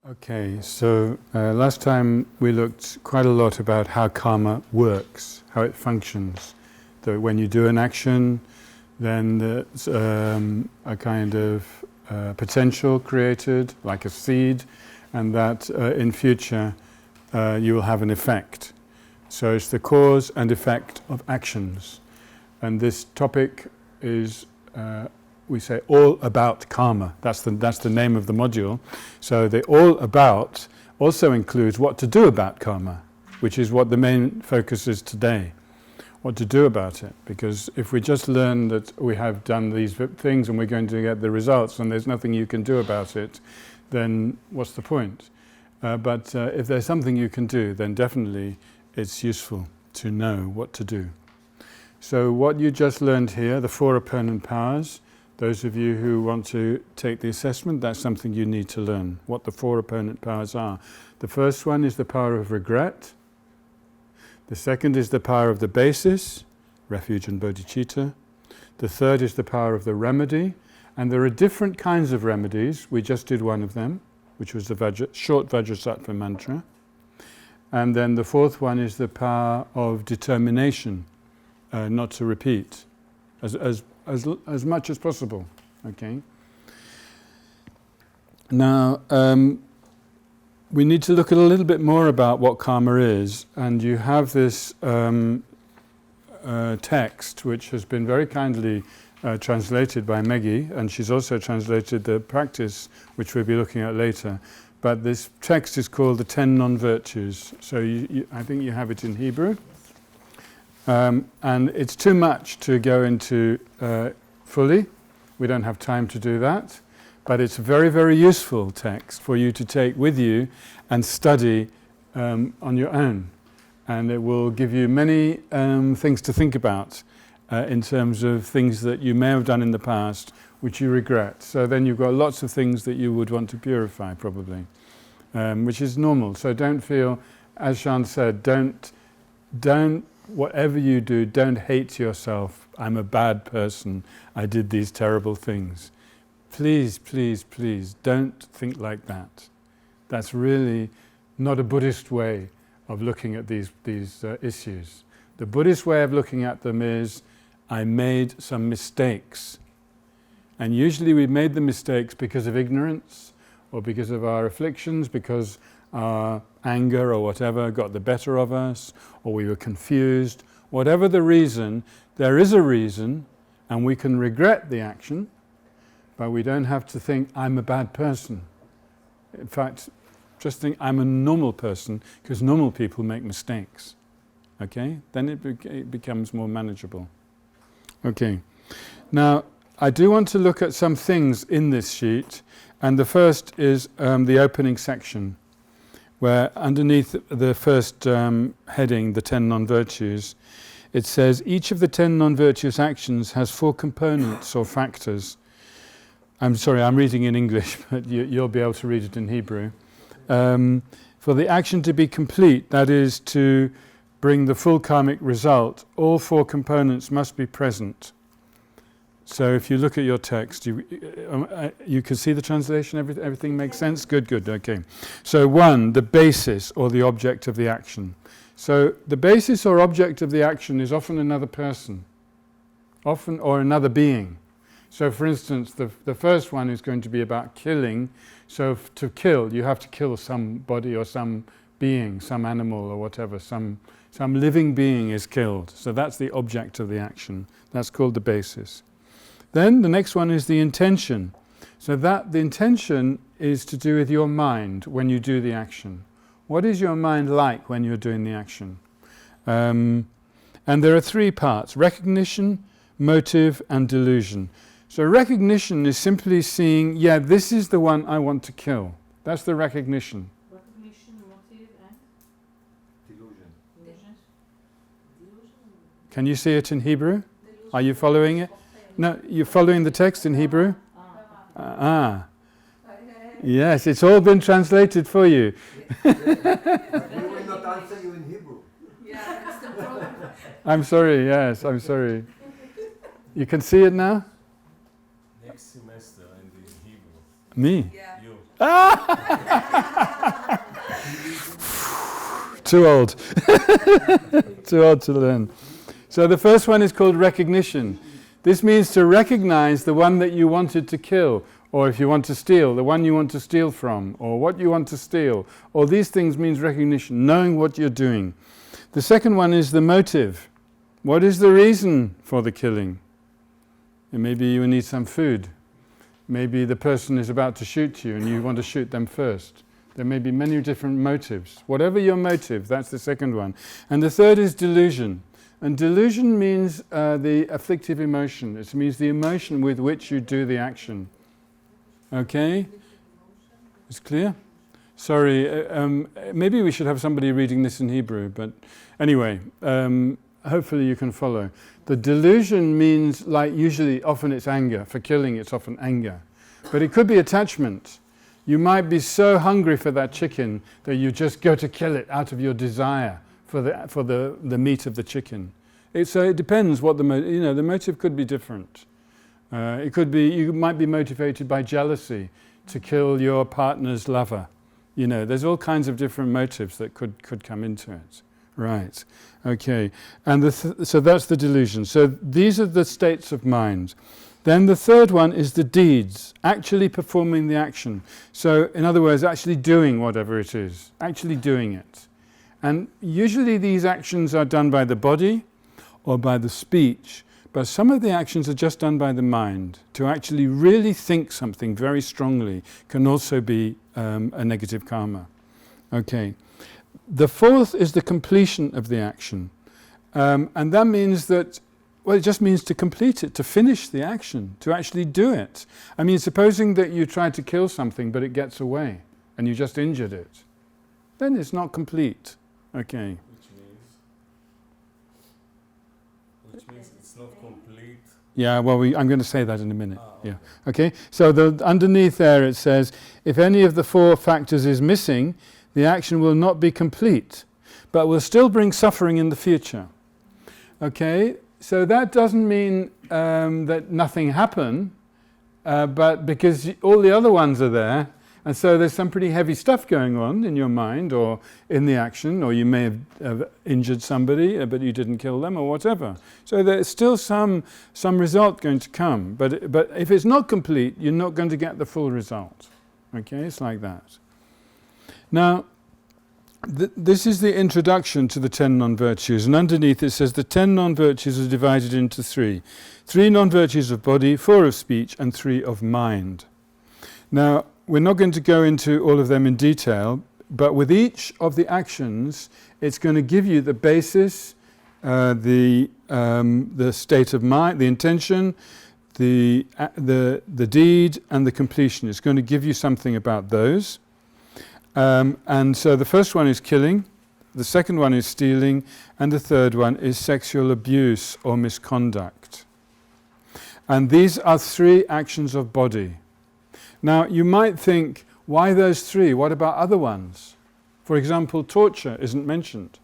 Okay, so last time we looked quite a lot about how karma works, how it functions. That when you do an action, then there's a kind of potential created, like a seed, and that in future you will have an effect. So it's the cause and effect of actions. And this topic is we say all about karma. That's the name of the module. So the all about also includes what to do about karma, which is what the main focus is today. What to do about it. Because if we just learn that we have done these things and we're going to get the results and there's nothing you can do about it, then what's the point? But if there's something you can do, then definitely it's useful to know what to do. So what you just learned here, the 4 opponent powers, those of you who want to take the assessment, that's something you need to learn, what the 4 opponent powers are. The first one is the power of regret. The second is the power of the basis, refuge and bodhicitta. The third is the power of the remedy. And there are different kinds of remedies. We just did one of them, which was the short Vajrasattva mantra. And then the fourth one is the power of determination, not to repeat, as much as possible. Okay. Now, we need to look at a little bit more about what karma is, and you have this text which has been very kindly translated by Meggie, and she's also translated the practice which we'll be looking at later. But this text is called the 10 non-virtues. So I think you have it in Hebrew. And it's too much to go into fully. We don't have time to do that. But it's a very, very useful text for you to take with you and study on your own. And it will give you many things to think about in terms of things that you may have done in the past which you regret. So then you've got lots of things that you would want to purify probably, which is normal. So don't feel, as Shan said, don't whatever you do, don't hate yourself. I'm a bad person. I did these terrible things. Please, please, please, don't think like that. That's really not a Buddhist way of looking at these issues. The Buddhist way of looking at them is, I made some mistakes. And usually we made the mistakes because of ignorance, or because of our afflictions, because our anger or whatever got the better of us, or we were confused. Whatever the reason, there is a reason, and we can regret the action, but we don't have to think, I'm a bad person. In fact, just think, I'm a normal person, because normal people make mistakes. Okay? Then it becomes more manageable. Okay. Now, I do want to look at some things in this sheet, and the first is the opening section, where underneath the first heading, the 10 non-virtues, it says each of the 10 non-virtuous actions has 4 components or factors. I'm sorry, I'm reading in English, but you'll be able to read it in Hebrew. For the action to be complete, that is to bring the full karmic result, all 4 components must be present. So if you look at your text, you can see the translation, everything makes sense? Good, okay. So 1, the basis or the object of the action. So the basis or object of the action is often another person, often or another being. So for instance, the first one is going to be about killing. So to kill, you have to kill somebody or some being, some animal or whatever, some living being is killed. So that's the object of the action. That's called the basis. Then the next one is the intention. So the intention is to do with your mind when you do the action. What is your mind like when you're doing the action? And there are 3 parts: recognition, motive, and delusion. So recognition is simply seeing, yeah, this is the one I want to kill. That's the recognition. Recognition, motive, and Delusion. Can you see it in Hebrew? Are you following it? No, you're following the text in Hebrew? Yes, it's all been translated for you. We will not answer you in Hebrew. yeah, that's the problem. I'm sorry, yes, I'm sorry. You can see it now? Next semester in Hebrew. Me? Yeah. You. too old. Too old to learn. So the first one is called recognition. This means to recognize the one that you wanted to kill, or if you want to steal, the one you want to steal from, or what you want to steal. All these things means recognition, knowing what you're doing. The second one is the motive. What is the reason for the killing? And maybe you need some food. Maybe the person is about to shoot you and you want to shoot them first. There may be many different motives. Whatever your motive, that's the second one. And the third is delusion. And delusion means the afflictive emotion. It means the emotion with which you do the action. Okay? It's clear? Sorry, maybe we should have somebody reading this in Hebrew, but anyway, hopefully you can follow. The delusion means, like usually, often it's anger. For killing, it's often anger. But it could be attachment. You might be so hungry for that chicken that you just go to kill it out of your desire for the meat of the chicken. So it depends what the motive could be different. It could be, you might be motivated by jealousy to kill your partner's lover. There's all kinds of different motives that could come into it. Right, okay. And so that's the delusion. So these are the states of mind. Then the third one is the deeds, actually performing the action. So in other words, actually doing whatever it is, actually doing it. And usually these actions are done by the body or by the speech, but some of the actions are just done by the mind. To actually really think something very strongly can also be a negative karma. Okay. The fourth is the completion of the action. And that means that, well, it just means to complete it, to finish the action, to actually do it. I mean, supposing that you tried to kill something but it gets away and you just injured it, then it's not complete. Okay. Which means it's not complete. Yeah, well, I'm going to say that in a minute. Okay. Yeah. Okay. So underneath there it says, if any of the four factors is missing, the action will not be complete, but will still bring suffering in the future. Okay. So that doesn't mean that nothing happened, but because all the other ones are there, and so there's some pretty heavy stuff going on in your mind or in the action, or you may have injured somebody, but you didn't kill them or whatever. So there's still some result going to come, but if it's not complete, you're not going to get the full result. Okay, it's like that. Now, this is the introduction to the 10 non-virtues, and underneath it says the 10 non-virtues are divided into 3. 3 non-virtues of body, 4 of speech, and 3 of mind. Now, we're not going to go into all of them in detail, but with each of the actions, it's going to give you the basis, the state of mind, the intention, the deed, and the completion. It's going to give you something about those. And so the first one is killing, the second one is stealing, and the third one is sexual abuse or misconduct. And these are 3 actions of body. Now, you might think, why those 3? What about other ones? For example, torture isn't mentioned.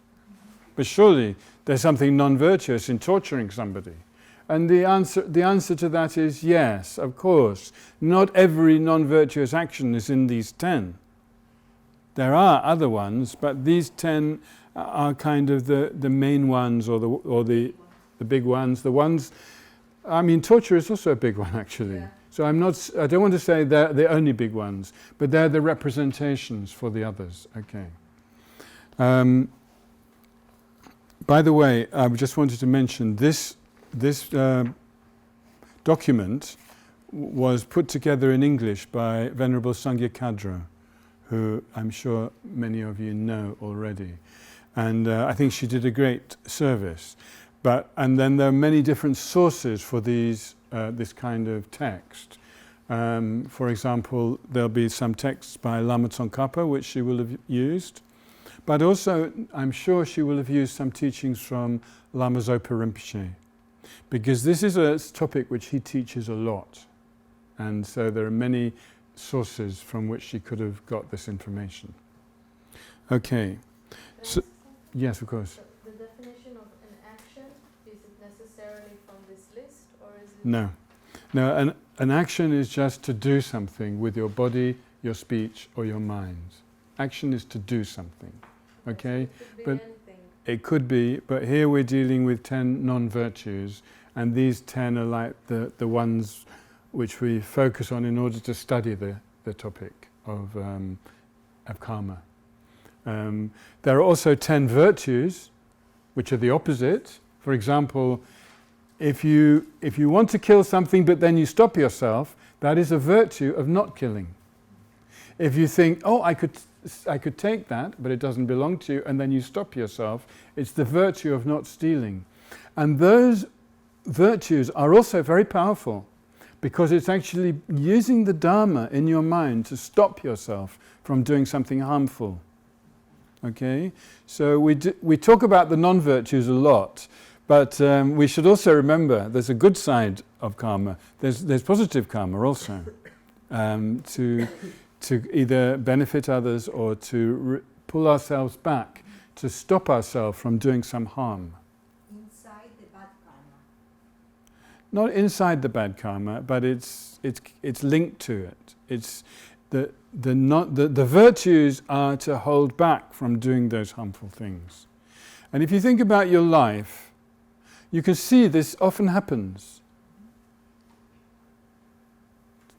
But surely there's something non-virtuous in torturing somebody. And the answer to that is yes, of course. Not every non-virtuous action is in these 10. There are other ones, but these 10 are kind of the main ones or the big ones. The ones, I mean, torture is also a big one, actually. Yeah. So I don't want to say they're the only big ones, but they're the representations for the others. Okay. By the way, I just wanted to mention this document was put together in English by Venerable Sangye Kadra, who I'm sure many of you know already. And I think she did a great service. And then there are many different sources for this kind of text. For example, there'll be some texts by Lama Tsongkhapa, which she will have used. But also, I'm sure she will have used some teachings from Lama Zopa Rinpoche, because this is a topic which he teaches a lot. And so there are many sources from which she could have got this information. Okay. So, yes, of course. So the definition of an action, is it necessarily from this list, or is it... No. No, an action is just to do something with your body, your speech, or your mind. Action is to do something. Okay, It could be but anything. it could be, but here we're dealing with 10 non-virtues, and these 10 are like the ones which we focus on in order to study the topic of karma. There are also 10 virtues, which are the opposite. For example, if you want to kill something but then you stop yourself, that is a virtue of not killing. If you think, oh, I could take that, but it doesn't belong to you, and then you stop yourself, it's the virtue of not stealing. And those virtues are also very powerful, because it's actually using the Dharma in your mind to stop yourself from doing something harmful. Okay? So we talk about the non-virtues a lot, but we should also remember there's a good side of karma. There's positive karma also, to either benefit others or to pull ourselves back, to stop ourselves from doing some harm. Inside the bad karma. Not inside the bad karma, but it's linked to it. It's the virtues are to hold back from doing those harmful things. And if you think about your life, you can see this often happens.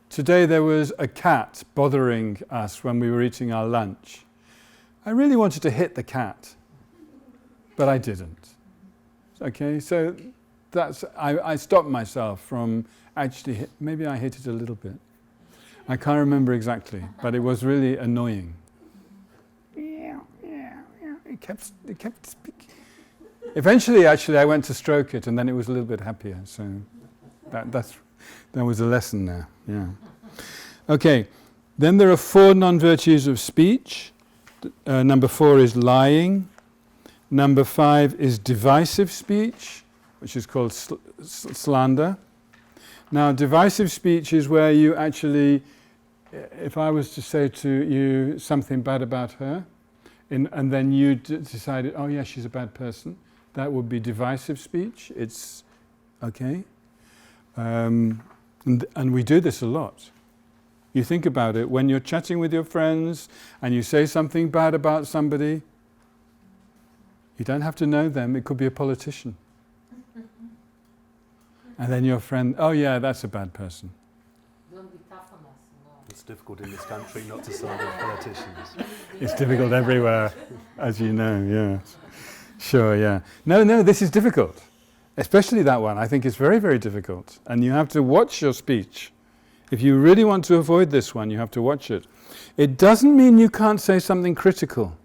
Today there was a cat bothering us when we were eating our lunch. I really wanted to hit the cat, but I didn't. Okay, so I stopped myself from actually, maybe I hit it a little bit. I can't remember exactly, but it was really annoying. It kept speaking. Eventually, actually, I went to stroke it, and then it was a little bit happier. So that was a lesson there. Yeah. Okay. Then there are 4 non-virtues of speech. Number 4 is lying. Number 5 is divisive speech, which is called slander. Now, divisive speech is where you actually, if I was to say to you something bad about her, and then you decided, oh yeah, she's a bad person, that would be divisive speech. It's okay. And we do this a lot. You think about it, when you're chatting with your friends and you say something bad about somebody, you don't have to know them, it could be a politician. And then your friend, oh yeah, that's a bad person. Don't be tough on us, no. It's difficult in this country not to slander politicians. It's difficult everywhere, as you know, yeah. Sure, yeah. No, this is difficult. Especially that one. I think it's very, very difficult. And you have to watch your speech. If you really want to avoid this one, you have to watch it. It doesn't mean you can't say something critical.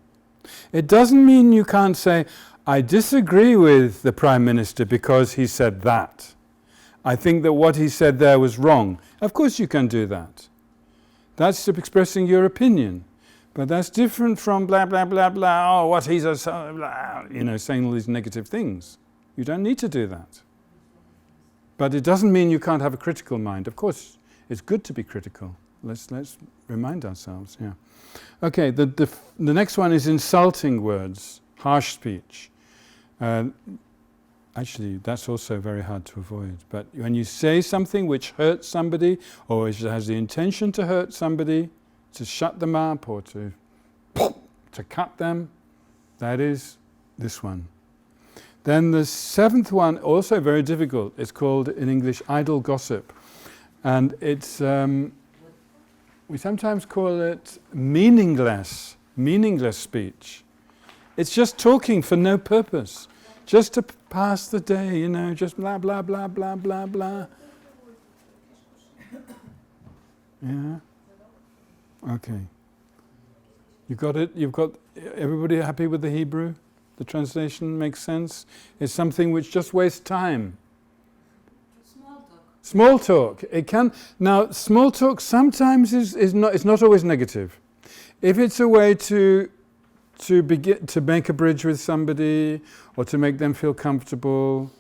It doesn't mean you can't say, I disagree with the Prime Minister because he said that. I think that what he said there was wrong. Of course you can do that. That's expressing your opinion. But that's different from blah, blah, blah, blah, oh, what he's a, blah, saying all these negative things. You don't need to do that. But it doesn't mean you can't have a critical mind. Of course, it's good to be critical. Let's remind ourselves, yeah. Okay, the next one is insulting words, harsh speech. Actually, that's also very hard to avoid. But when you say something which hurts somebody, or which has the intention to hurt somebody, to shut them up, or to cut them, that is this one. Then the 7th one, also very difficult, it's called in English idle gossip. And it's, we sometimes call it meaningless speech. It's just talking for no purpose, just to pass the day, just blah, blah, blah, blah, blah, blah. Yeah? Okay. You got it? You've got everybody happy with the Hebrew? The translation makes sense? It's something which just wastes time. Small talk. It can. Now, small talk sometimes is not always negative. If it's a way to make a bridge with somebody or to make them feel comfortable,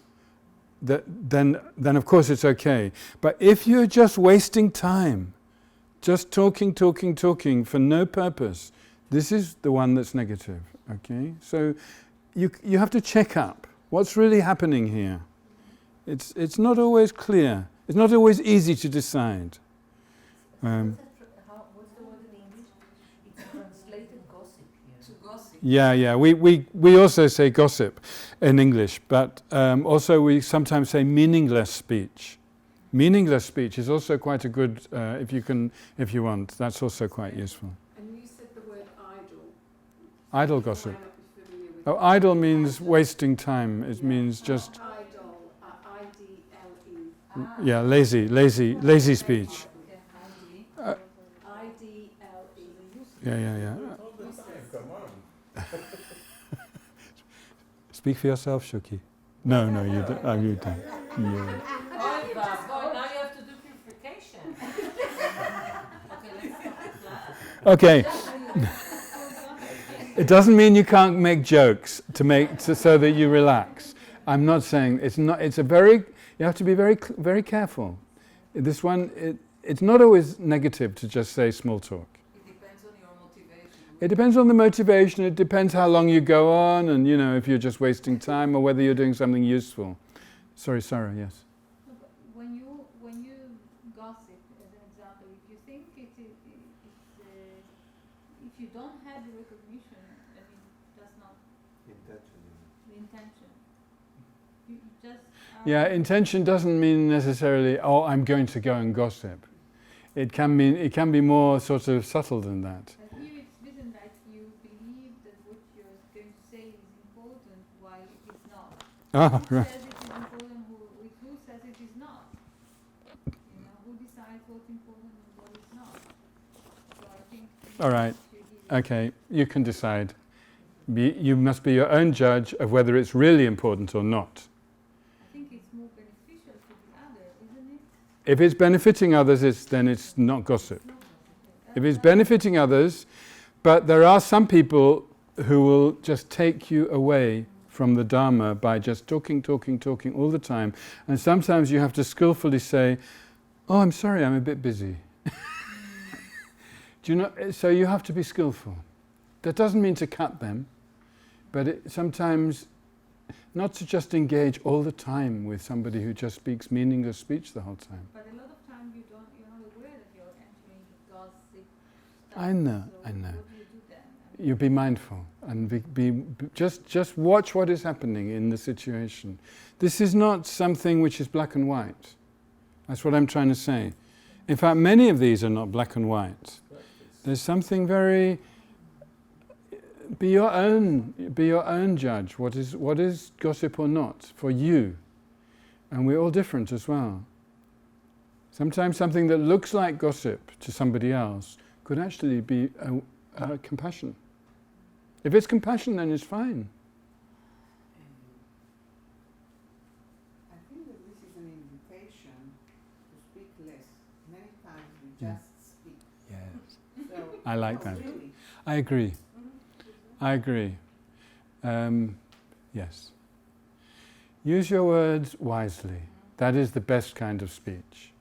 then of course it's okay. But if you're just wasting time, just talking for no purpose, this is the one that's negative. Okay, so you have to check up what's really happening here. It's not always clear. It's not always easy to decide. What's the word in English? It's translated gossip here. To gossip. Yeah. We also say gossip in English, but also we sometimes say meaningless speech. Meaningless speech is also quite a good, if you want, that's also quite useful. And you said the word idle. Idle gossip. I might not be familiar with Oh, that. idle means wasting time. It means just, Idle, I-D-L-E. yeah, lazy speech. I-D-L-E. Yeah. All the time, come on. Speak for yourself, Shuki. No, you don't. Oh, you don't. Yeah. Oh, now you have to do purification. Okay, let's stop with that. Okay. It doesn't mean you can't make jokes so that you relax. I'm not saying it's not. You have to be very careful. This one, it's not always negative to just say small talk. It depends on your motivation. It depends on the motivation. It depends how long you go on, and if you're just wasting time or whether you're doing something useful. Sorry, Sarah. Yes. No, but when you gossip, as an example, if you think if you don't have the recognition, I mean, that's not the intention. You just Yeah, intention doesn't mean necessarily, oh, I'm going to go and gossip. It can be more sort of subtle than that. But here it's written that you believe that what you're going to say is important while it is not. Ah, Who right. says it is important? Who says it is not? Who decides what's important and what is not? So I think. All right. you give it- Okay, you can decide. You must be your own judge of whether it's really important or not. I think it's more beneficial to the other, isn't it? If it's benefiting others, then it's not gossip. If it's benefiting others, but there are some people who will just take you away from the Dharma by just talking all the time. And sometimes you have to skillfully say, oh, I'm sorry, I'm a bit busy. Do you know? So you have to be skillful. That doesn't mean to cut them, but sometimes not to just engage all the time with somebody who just speaks meaningless speech the whole time. But a lot of times you're not aware that you're entering the gossip stuff. I know. So what do you do then? You be mindful and just watch what is happening in the situation. This is not something which is black and white. That's what I'm trying to say. In fact, many of these are not black and white. There's something very. Be your own judge. What is gossip or not for you? And we're all different as well. Sometimes something that looks like gossip to somebody else could actually be compassion. If it's compassion, then it's fine. I think that this is an invitation to speak less. Many times we just speak. Yes. So I like that. really, I agree. Yes. Use your words wisely. That is the best kind of speech.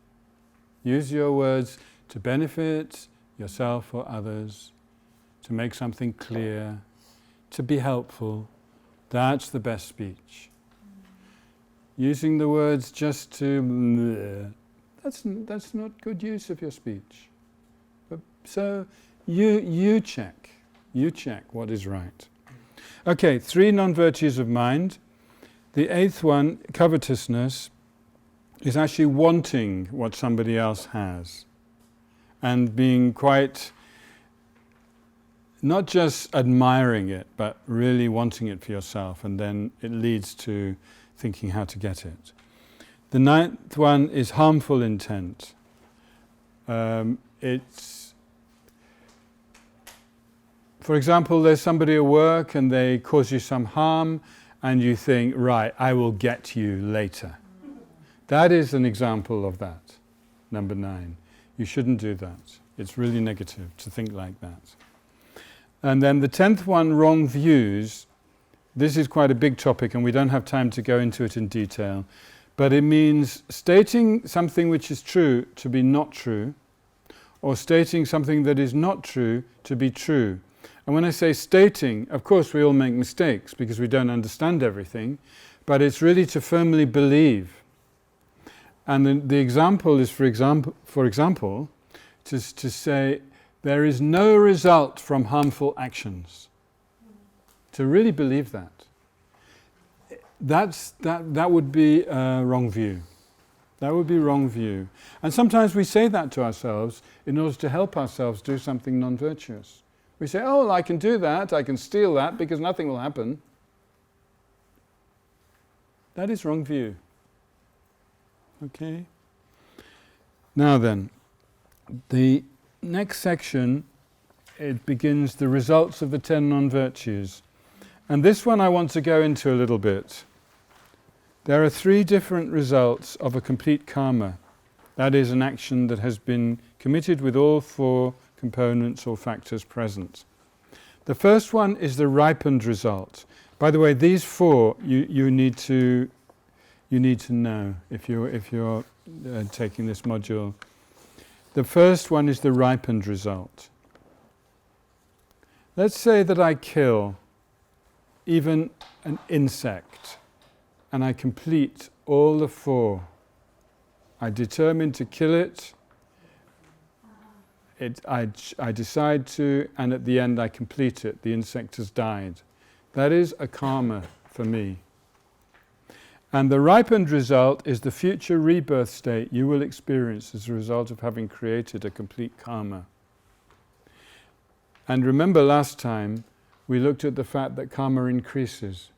Use your words to benefit yourself or others, to make something clear, to be helpful. That's the best speech. Using the words just to that's not good use of your speech. So you check. You check what is right. Okay, 3 non-virtues of mind. The 8th one, covetousness, is actually wanting what somebody else has and being quite, not just admiring it, but really wanting it for yourself, and then it leads to thinking how to get it. The 9th one is harmful intent. For example, there's somebody at work and they cause you some harm and you think, right, I will get you later. That is an example of that, number 9. You shouldn't do that. It's really negative to think like that. And then the 10th one, wrong views. This is quite a big topic and we don't have time to go into it in detail. But it means stating something which is true to be not true, or stating something that is not true to be true. And when I say stating, of course we all make mistakes because we don't understand everything, but it's really to firmly believe. And the example is, for example, to say there is no result from harmful actions. to really believe that. That would be a wrong view. That would be wrong view. And sometimes we say that to ourselves in order to help ourselves do something non-virtuous. We say, oh, well, I can do that, I can steal that because nothing will happen. That is wrong view. Okay? Now then, the next section, it begins the results of the 10 non-virtues. And this one I want to go into a little bit. There are 3 different results of a complete karma. That is an action that has been committed with all 4 components or factors present. The first one is the ripened result. By the way, these 4 you need to know if you're taking this module. The first one is the ripened result. Let's say that I kill even an insect and I complete all the 4. I determine to kill it, I decide to, and at the end I complete it. The insect has died. That is a karma for me. And the ripened result is the future rebirth state you will experience as a result of having created a complete karma. And remember last time we looked at the fact that karma increases.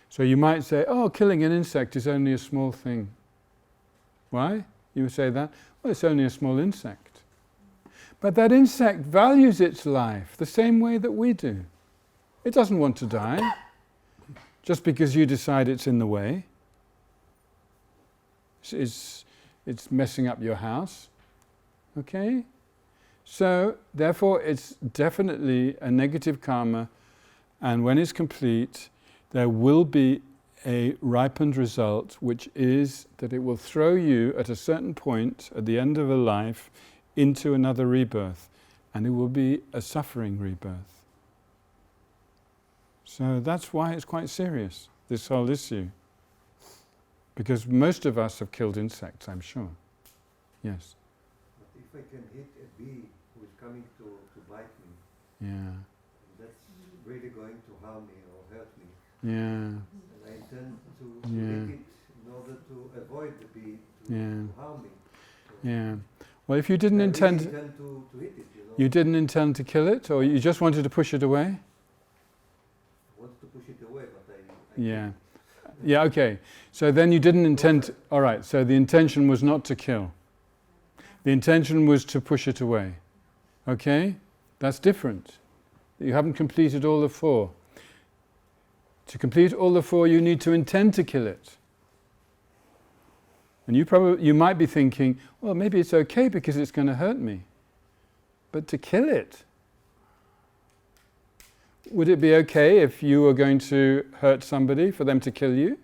So you might say, oh, killing an insect is only a small thing. Why? You would say that? Well, it's only a small insect. But that insect values its life the same way that we do. It doesn't want to die just because you decide it's in the way. It's messing up your house. Okay? So, therefore, it's definitely a negative karma, and when it's complete, there will be a ripened result, which is that it will throw you at a certain point at the end of a life into another rebirth, and it will be a suffering rebirth. So that's why it's quite serious, this whole issue. Because most of us have killed insects, I'm sure. Yes? But if I can hit a bee who is coming to bite me, Yeah. that's really going to harm me or hurt me. Yeah. And I intend to hit it in order to avoid the bee to harm me. So Yeah. Well, if you didn't I intend really intend to hit it, you know. you didn't intend to kill it, or you just wanted to push it away? I wanted to push it away, but I Yeah. Yeah, okay. So then you didn't intend... All right, so the intention was not to kill. The intention was to push it away. Okay? That's different. You haven't completed all the 4. To complete all the 4, you need to intend to kill it. And you might be thinking, well, maybe it's okay because it's going to hurt me. But to kill it... Would it be okay if you were going to hurt somebody for them to kill you?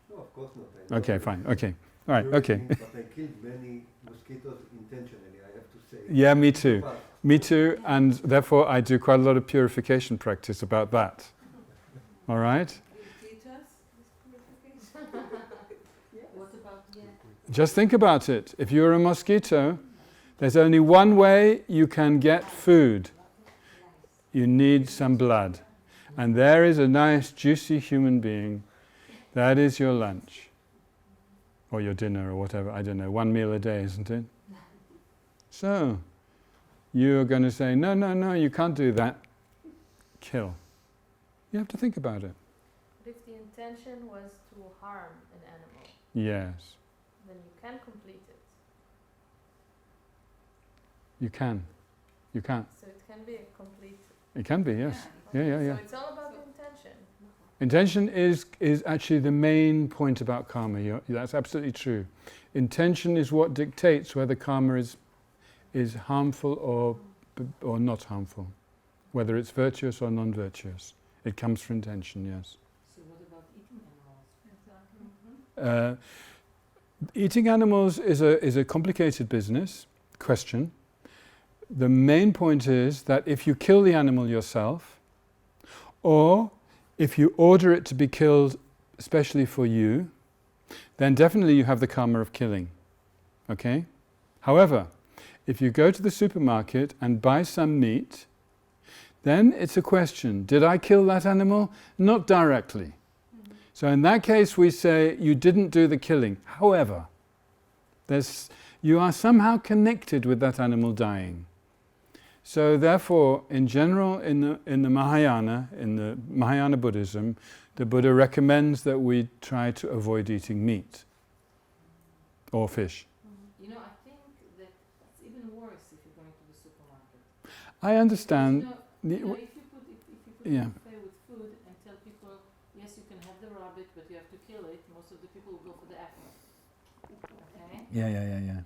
No, of course not. I know Okay, fine. Okay. All right, everything, okay. But I killed many mosquitoes intentionally, I have to say. Yeah, me too. But Me too, and therefore I do quite a lot of purification practice about that. All right? Will you teach us this purification? What about Just think about it. If you're a mosquito, there's only one way you can get food. You need some blood. And there is a nice, juicy human being. That is your lunch. Or your dinner, or whatever. I don't know. 1 meal a day, isn't it? So, you're going to say, no, no, no, you can't do that. Kill. You have to think about it. But if the intention was to harm an animal, Yes, then you can complete it. you can. You can. So it can be a complete... It can be, yes. Yeah. So it's all about the intention. Intention is actually the main point about karma. That's absolutely true. Intention is what dictates whether karma is harmful or not harmful, whether it's virtuous or non-virtuous. It comes from intention, yes. So what about eating animals? Exactly. Eating animals is a complicated business question. The main point is that if you kill the animal yourself, or if you order it to be killed especially for you, then definitely you have the karma of killing. Okay? However, if you go to the supermarket and buy some meat, then it's a question. Did I kill that animal? Not directly. So in that case we say you didn't do the killing. However, you are somehow connected with that animal dying. So therefore, in general, in the Mahayana Buddhism, the Buddha recommends that we try to avoid eating meat or fish. You know, I think that it's even worse if you're going to the supermarket. I understand. You know, if you put Yeah. a buffet with food and tell people, yes, you can have the rabbit, but you have to kill it, most of the people will go for the apple. Okay? Yeah. And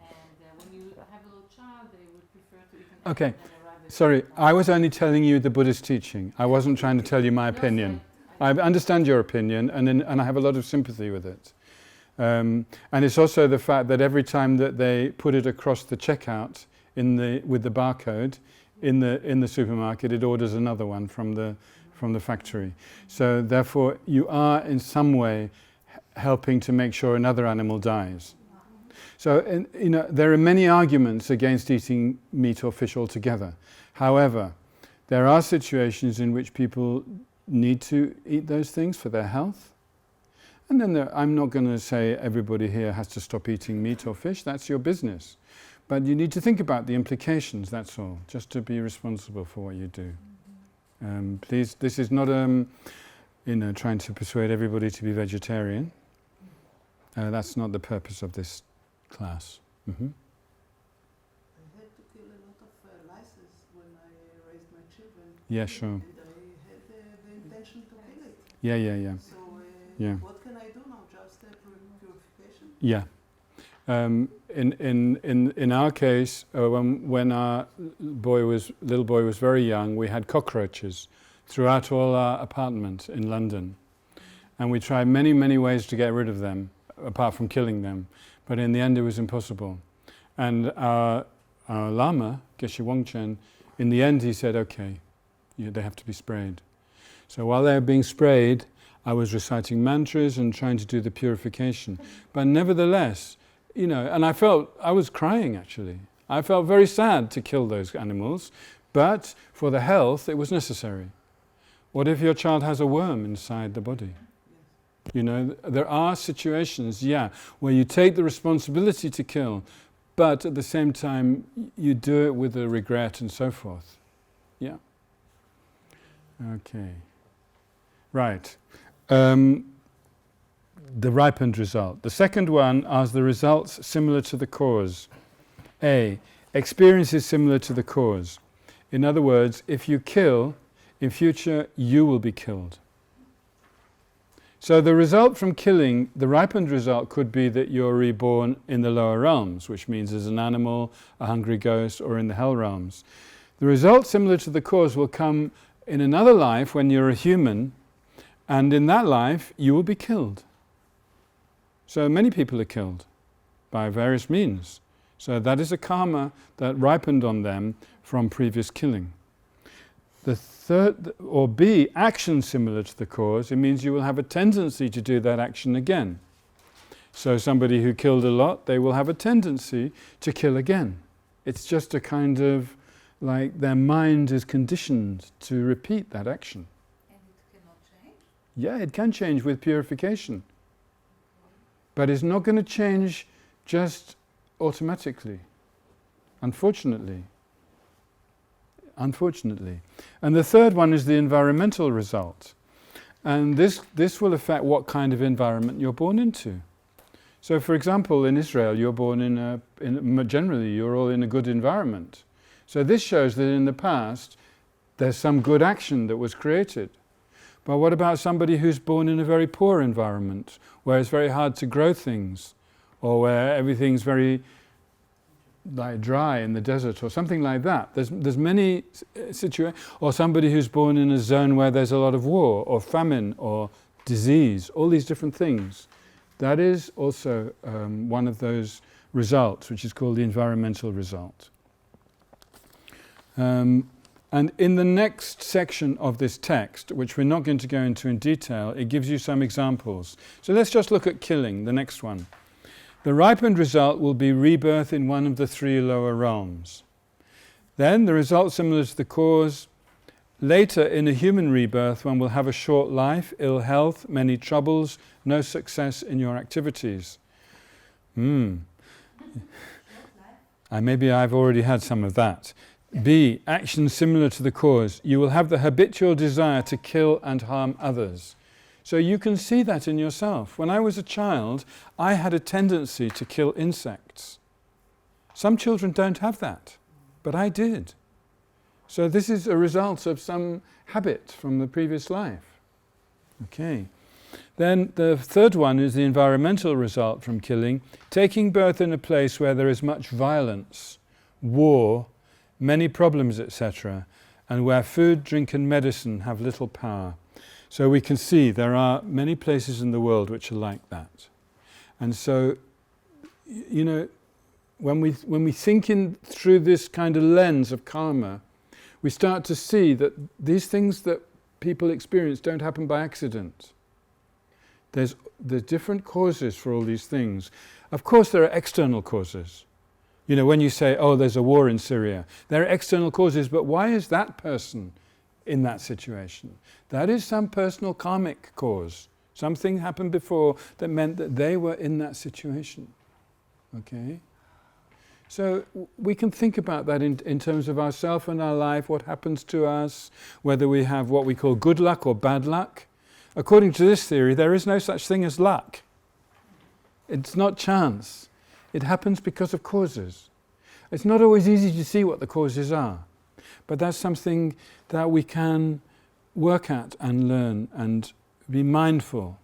when you have a little child, they would prefer to eat an Okay. apple than a rabbit. Sorry, I was only telling you the Buddhist teaching. I wasn't trying to tell you my opinion. I understand your opinion, and I have a lot of sympathy with it. And it's also the fact that every time that they put it across the checkout with the barcode in the supermarket, it orders another one from the factory. So therefore, you are in some way helping to make sure another animal dies. So there are many arguments against eating meat or fish altogether. However, there are situations in which people need to eat those things for their health. And then I'm not going to say everybody here has to stop eating meat or fish. That's your business. But you need to think about the implications, that's all, just to be responsible for what you do. Please, this is not trying to persuade everybody to be vegetarian. That's not the purpose of this class. Mm-hmm. I had to kill a lot of lices when I raised my children. Yeah, sure. And I had the intention to kill it. Yeah. So Yeah. what can I do now? Just purification? Yeah. In our case, when our little boy was very young, we had cockroaches throughout all our apartment in London, and we tried many ways to get rid of them, apart from killing them. But in the end, it was impossible. And our Lama, Geshe Wangchen, in the end, he said, "Okay, they have to be sprayed." So while they were being sprayed, I was reciting mantras and trying to do the purification. But nevertheless, and I was crying actually. I felt very sad to kill those animals, but for the health, it was necessary. What if your child has a worm inside the body? There are situations, where you take the responsibility to kill, but at the same time, you do it with a regret and so forth. Yeah. Okay. Right. The ripened result. The second one are the results similar to the cause. A. Experience is similar to the cause. In other words, if you kill, in future you will be killed. So the result from killing, the ripened result could be that you're reborn in the lower realms, which means as an animal, a hungry ghost, or in the hell realms. The result similar to the cause will come in another life when you're a human, and in that life you will be killed. So many people are killed by various means. So that is a karma that ripened on them from previous killing. The third, or B, action similar to the cause, it means you will have a tendency to do that action again. So somebody who killed a lot, they will have a tendency to kill again. It's just a kind of like their mind is conditioned to repeat that action. And it cannot change? Yeah, it can change with purification. But it's not going to change just automatically, unfortunately. And the third one is the environmental result. And this will affect what kind of environment you're born into. So for example, in Israel, you're born generally you're all in a good environment. So this shows that in the past, there's some good action that was created. But what about somebody who's born in a very poor environment, where it's very hard to grow things, or where everything's very dry in the desert, or something like that? There's many situations. Or somebody who's born in a zone where there's a lot of war, or famine, or disease, all these different things. That is also one of those results, which is called the environmental result. And in the next section of this text, which we're not going to go into in detail, it gives you some examples. So let's just look at killing, the next one. The ripened result will be rebirth in one of the three lower realms. Then the result similar to the cause, Later, in a human rebirth, one will have a short life, ill health, many troubles, no success in your activities. Maybe I've already had some of that. B, actions similar to the cause. You will have the habitual desire to kill and harm others. So you can see that in yourself. When I was a child, I had a tendency to kill insects. Some children don't have that, but I did. So this is a result of some habit from the previous life. Okay. Then the third one is the environmental result from killing, taking birth in a place where there is much violence, war, many problems, etc., and where food, drink and medicine have little power. So we can see there are many places in the world which are like that. And so, you know, when we think through this kind of lens of karma, we start to see that these things that people experience don't happen by accident. There's different causes for all these things. Of course there are external causes. You know, when you say, oh, there's a war in Syria, there are external causes, but why is that person in that situation? That is some personal karmic cause. Something happened before that meant that they were in that situation. Okay? So we can think about that in terms of ourselves and our life, what happens to us, whether we have what we call good luck or bad luck. According to this theory, there is no such thing as luck. It's not chance. It happens because of causes. It's not always easy to see what the causes are, but that's something that we can work at and learn and be mindful.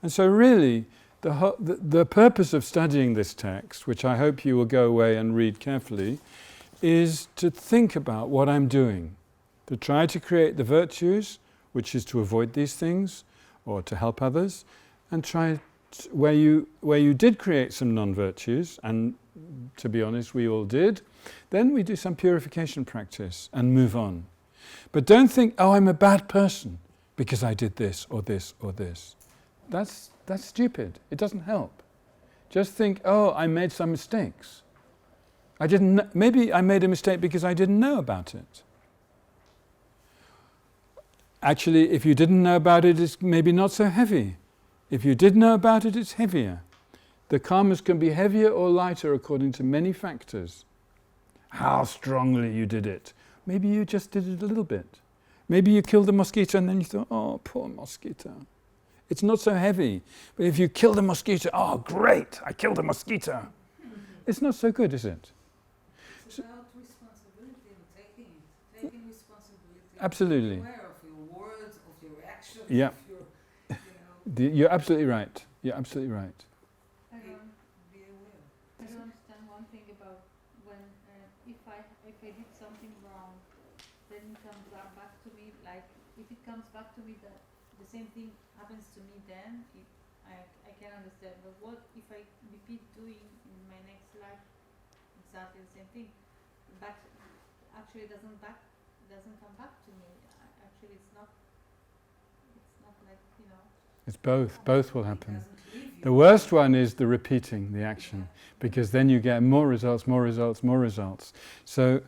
And so really, the purpose of studying this text, which I hope you will go away and read carefully, is to think about what I'm doing, to try to create the virtues, which is to avoid these things or to help others, and try where you did create some non-virtues, and to be honest we all did, then we do some purification practice and move on. But don't think, oh, I'm a bad person because I did this or this or this. That's stupid. It doesn't help. Just think, oh, I made some mistakes. Maybe I made a mistake because I didn't know about it. Actually, if you didn't know about it, it's maybe not so heavy. If you did know about it, it's heavier. The karmas can be heavier or lighter according to many factors. How strongly you did it. Maybe you just did it a little bit. Maybe you killed a mosquito and then you thought, oh, poor mosquito. It's not so heavy. But if you kill the mosquito, oh, great, I killed a mosquito. It's not so good, is it? It's about responsibility and taking responsibility. Absolutely. Aware of your words, of your actions, Yeah. of your, you know. You're absolutely right. You're absolutely right. Be aware. I don't understand one thing about when if I did something wrong, then it comes back to me. Like if it comes back to me that the same thing happens to me, then I can understand. But what if I repeat doing in my next life exactly the same thing? Back actually doesn't come back to me. Actually, it's not like, you know. It's both. Both will happen. The worst one is the repeating the action, because then you get more results, more results, more results. So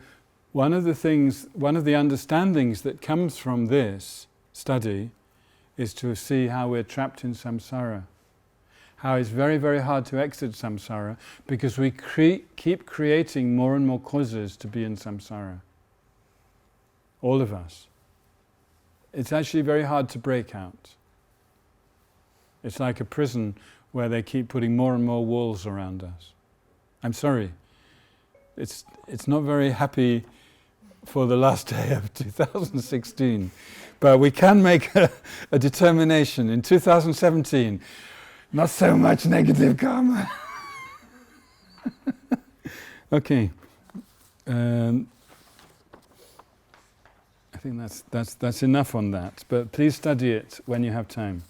one of the understandings that comes from this study is to see how we're trapped in samsara. How it's very, very hard to exit samsara because we keep creating more and more causes to be in samsara. All of us. It's actually very hard to break out. It's like a prison where they keep putting more and more walls around us. I'm sorry. It's not very happy for the last day of 2016. But we can make a determination in 2017. Not so much negative karma. Okay. I think that's enough on that. But please study it when you have time.